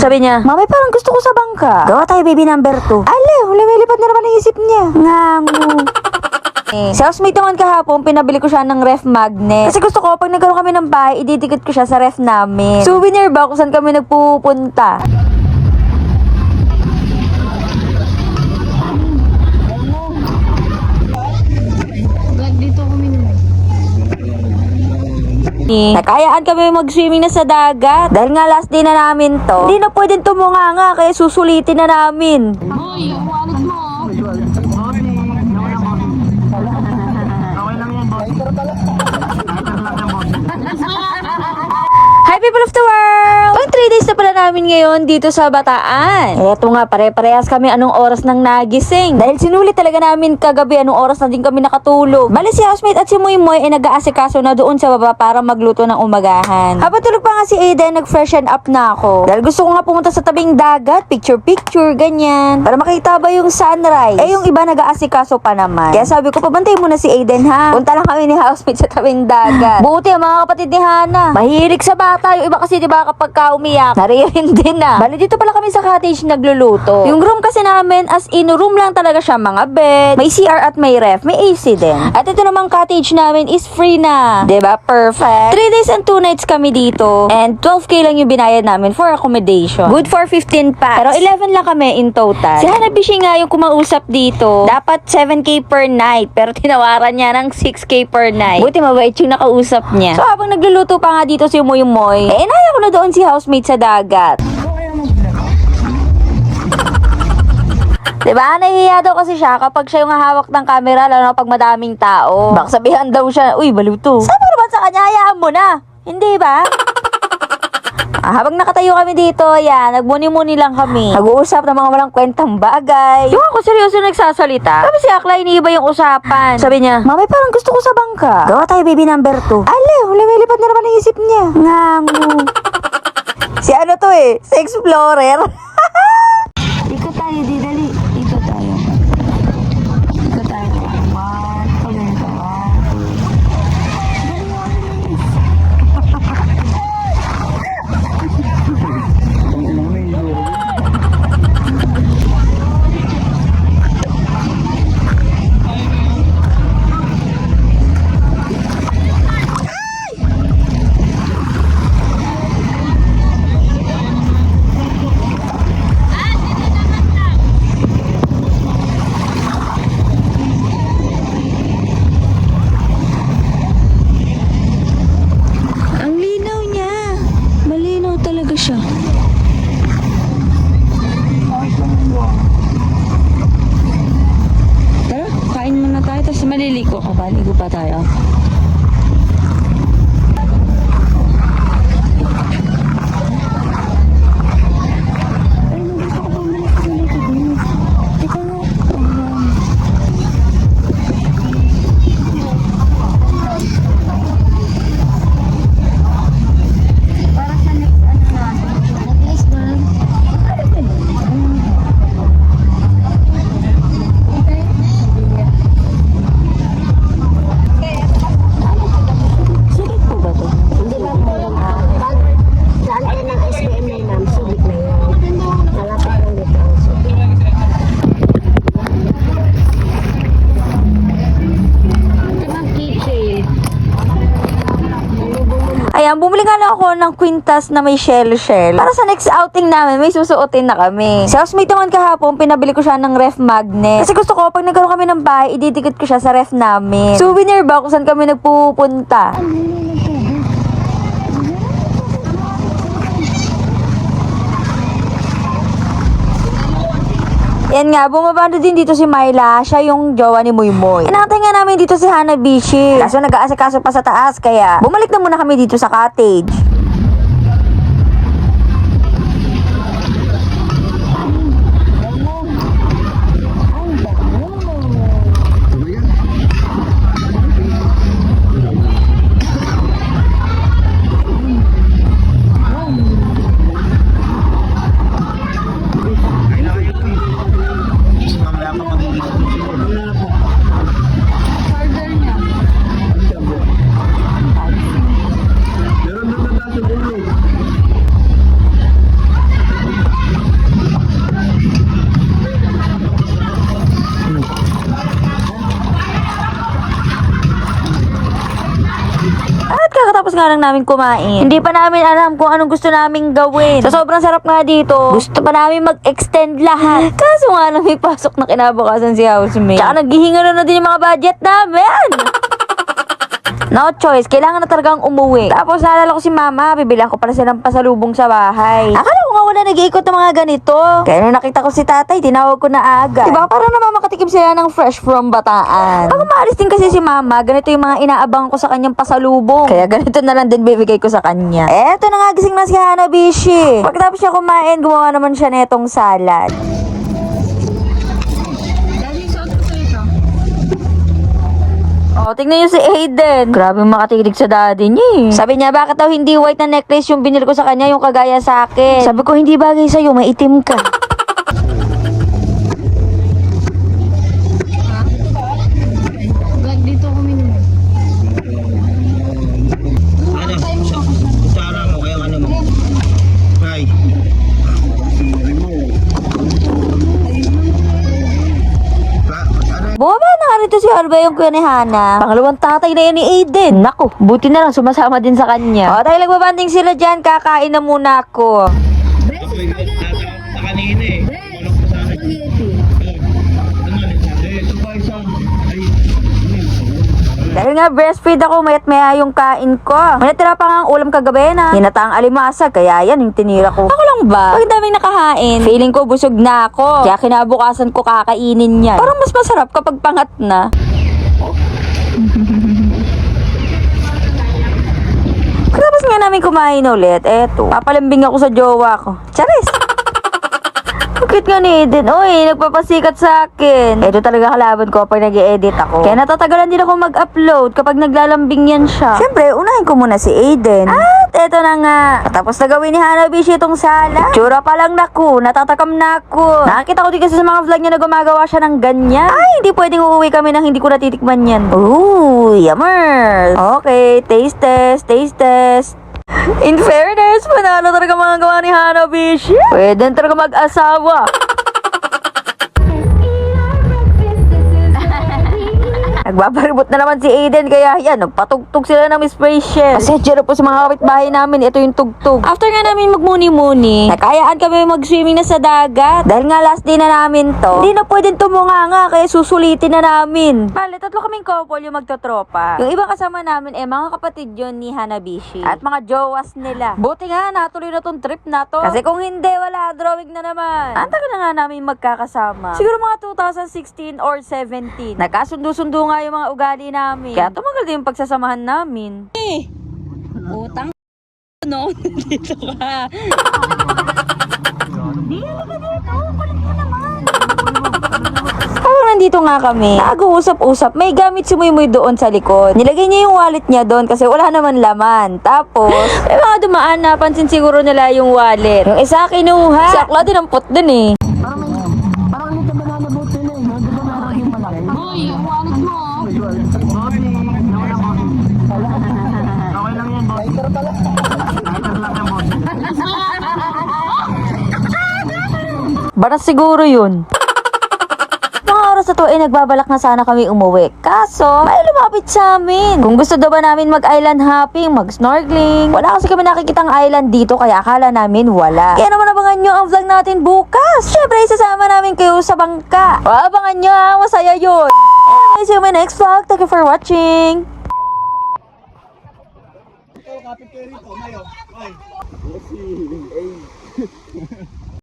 Sabi niya, Mami, parang gusto ko sa bangka. Gawa tayo baby number 2. Alaw, lumilipad na naman ang isip niya. Ngango. Sa housemate naman kahapon, pinabili ko siya ng ref magnet. Kasi gusto ko, pag nagkaroon kami ng bahay, ididikit ko siya sa ref namin. Souvenir ba kung saan kami nagpupunta? Nakayaan kami mag-swimming na sa dagat. Dahil nga last day na namin to, hindi na pwedeng tumunganga, kaya susulitin na namin. Boy, yung wallet mo. Hi people of the world! Pang 3 days na pala namin ngayon dito sa Bataan. Eto nga, pare-parehas kami anong oras nang nagising. Dahil sinulit talaga namin kagabi anong oras na din kami nakatulog. Bali si housemate at si Moymoy ay nag-aasikaso na doon sa baba para magluto ng umagahan. Habang tulog pa nga si Aiden, nag-freshen up na ako. Dahil gusto ko nga pumunta sa tabing dagat, picture-picture, ganyan. Para makita ba yung sunrise. Eh yung iba nag-aasikaso pa naman. Kaya sabi ko, pabantay muna si Aiden ha. Punta lang kami ni housemate sa tabing dagat. Buti ang mga kapatid ni Hana. Mahilig sa bata. Yung iba kasi diba kapag umiyak, naririndi na. Bali dito pala kami sa cottage nagluluto. Yung room kasi namin as in room lang talaga siya, mga bed, may CR at may ref, may AC din. At ito namang cottage namin is free na. Diba? Perfect. 3 days and 2 nights kami dito. And 12K lang yung binayad namin for accommodation. Good for 15 packs. Pero 11 lang kami in total. Si Hanabishi nga yung kumausap dito. Dapat 7K per night. Pero tinawaran niya ng 6K per night. Buti mabait yung nakausap niya. So habang nagluluto pa nga dito si Moy, inaya ko na doon si housemate sa dagat. Diba? Nahihiya daw kasi siya kapag siya yung hawak ng camera, lalo na pag madaming tao. Baka sabihan daw siya, uy, baliw to. Sabi naman sa kanya, hayaan mo na. Hindi ba? Habang nakatayo kami dito, yan, nagmuni-muni lang kami. Nag-uusap ng mga walang kwentang bagay. Yung ako seryoso nagsasalita. Sabi si Akla, iniiba yung usapan. Sabi niya, Mami, parang gusto ko sa bangka. Gawa tayo baby number 2. Alaw, lumilipad na naman ang isip niya. Ngango. Si ano to si Explorer. Ikot tayo, di dali. Ikot tayo. Ikot tayo. Tara, kain muna tayo, tapos maliliko ka ba? Ligo pa tayo. Ayan, bumili nga lang ako ng kwintas na may shell. Para sa next outing namin, may susuotin na kami. Sa housemate naman kahapon, pinabili ko siya ng ref magnet. Kasi gusto ko, pag nagkaroon kami ng bahay, ididikit ko siya sa ref namin. Souvenir ba kung saan kami nagpupunta? Yan nga, bumaba na din dito si Myla. Siya yung jowa ni Moymoy. Inantay nga namin dito si Hanabishi. Kaso nag-aasikaso pa sa taas, kaya bumalik na muna kami dito sa cottage. nga lang namin kumain. Hindi pa namin alam kung anong gusto naming gawin. Sa sobrang sarap nga dito, gusto pa namin mag-extend lahat. Kaso nga lang may pasok na kinabukasan si housemate. Tsaka naghihinga na din yung mga budget namin. No choice, kailangan na talagang umuwi. Tapos naalala ko si mama, bibilang ko pala silang pasalubong sa bahay. Akala ko nga wala nag-iikot ng mga ganito. Kaya nung nakita ko si tatay, tinawag ko na agad. Diba, parang namamakatikim sila ng fresh from Bataan. Pag umaalis din kasi si mama, ganito yung mga inaabang ko sa kanyang pasalubong. Kaya ganito na lang din bibigay ko sa kanya. Eto na nga, gising na si Hanabishi. Pagkatapos niya kumain, gumawa naman siya netong salad. Oh, tingnan niyo si Aiden. Grabe makatilig sa daddy niya eh. Sabi niya, bakit daw hindi white na necklace yung binili ko sa kanya, yung kagaya sa akin? Sabi ko, hindi bagay sa'yo, maitim ka. Dito ko minum. Ano? Kutsara mo, kaya ano mo? Ay. Bumaba na nga rito si Alba yung kuya ni Hana. Pangalawang tatay na yan ni Aiden. Naku, buti na lang sumasama din sa kanya. O, dahil nagbabanding sila dyan, kakain na muna ako. Ako'y sa kanina eh. Walang pa sa akin. Ito ba isang? Ay. Dahil nga breastfeed ako, mayat maya yung kain ko. May natira pa nga ang ulam kagabi na hinataang alimasag, kaya yan yung tinira ko. Ako lang ba? Pag daming nakahain, feeling ko busog na ako. Kaya kinabukasan ko kakainin yan. Parang mas masarap kapag pangat na. Pagkatapos nga namin kumain ulit, eto, papalambing ako sa jowa ko. Charis! Cute nga ni Eden. Uy, nagpapasikat sa akin. Ito talaga kalaban ko pag nag-i-edit ako. Kaya natatagalan din ako mag-upload kapag naglalambing yan siya. Siyempre, unahin ko muna si Aiden. At eto na nga. Tapos na gawin ni Hanabishi itong sala. Tsura pa lang naku. Natatakam na ako. Nakakita ko din kasi sa mga vlog niya na gumagawa siya ng ganyan. Ay, hindi pwedeng uuwi kami nang hindi ko natitikman yan. Ooh, yummer. Okay, taste test, taste test. In fairness, panalo talaga mga gawa ni Hanabishi. Pwede talaga mag-asawa. Nagbabaribot na naman si Aiden, kaya yan, nagpatugtog sila ng Miss Precious. Pasensya na po sa mga kapitbahay namin, ito yung tugtog. After nga namin magmuni-muni, nakayaan kami mag-swimming na sa dagat. Dahil nga last day na namin to, hindi na pwedeng tumunganga, kaya susulitin na namin. Bale, tatlo kaming couple yung magtotropa. Yung ibang kasama namin, mga kapatid yun ni Hanabishi. At mga jowas nila. Buti nga, natuloy na tong trip na to. Kasi kung hindi, wala, drawing na naman. Ang tagal na nga namin magkakasama. Siguro mga 2016 or 17. Nagkasundo-sundo nga yung mga ugali namin. Kaya tumagal din yung pagsasamahan namin. Utang no, dito ka. Habang nandito nga kami, nag-uusap-usap, may gamit si Muy Muy doon sa likod. Nilagay niya yung wallet niya doon kasi wala naman laman. Tapos, may mga dumaan, napansin siguro nila yung wallet. Yung isa kinuha. Si Akla din ang put dun eh. Boy, yung wallet mo. Okay lang yan, boss. Baras siguro yun. Mga oras na to ay nagbabalak na sana kami umuwi. Kaso, may lumapit sa amin. Kung gusto daw ba namin mag-island hopping, mag-snorkeling. Wala kasi kami nakikitang island dito kaya akala namin wala. Kaya naman abangan nyo ang vlog natin bukas. Syempre, isasama namin kayo sa bangka. O, abangan nyo ha, masaya yun. Anyway, see you in my next vlog. Thank you for watching. Kapit kayo rito, mayo. Ay.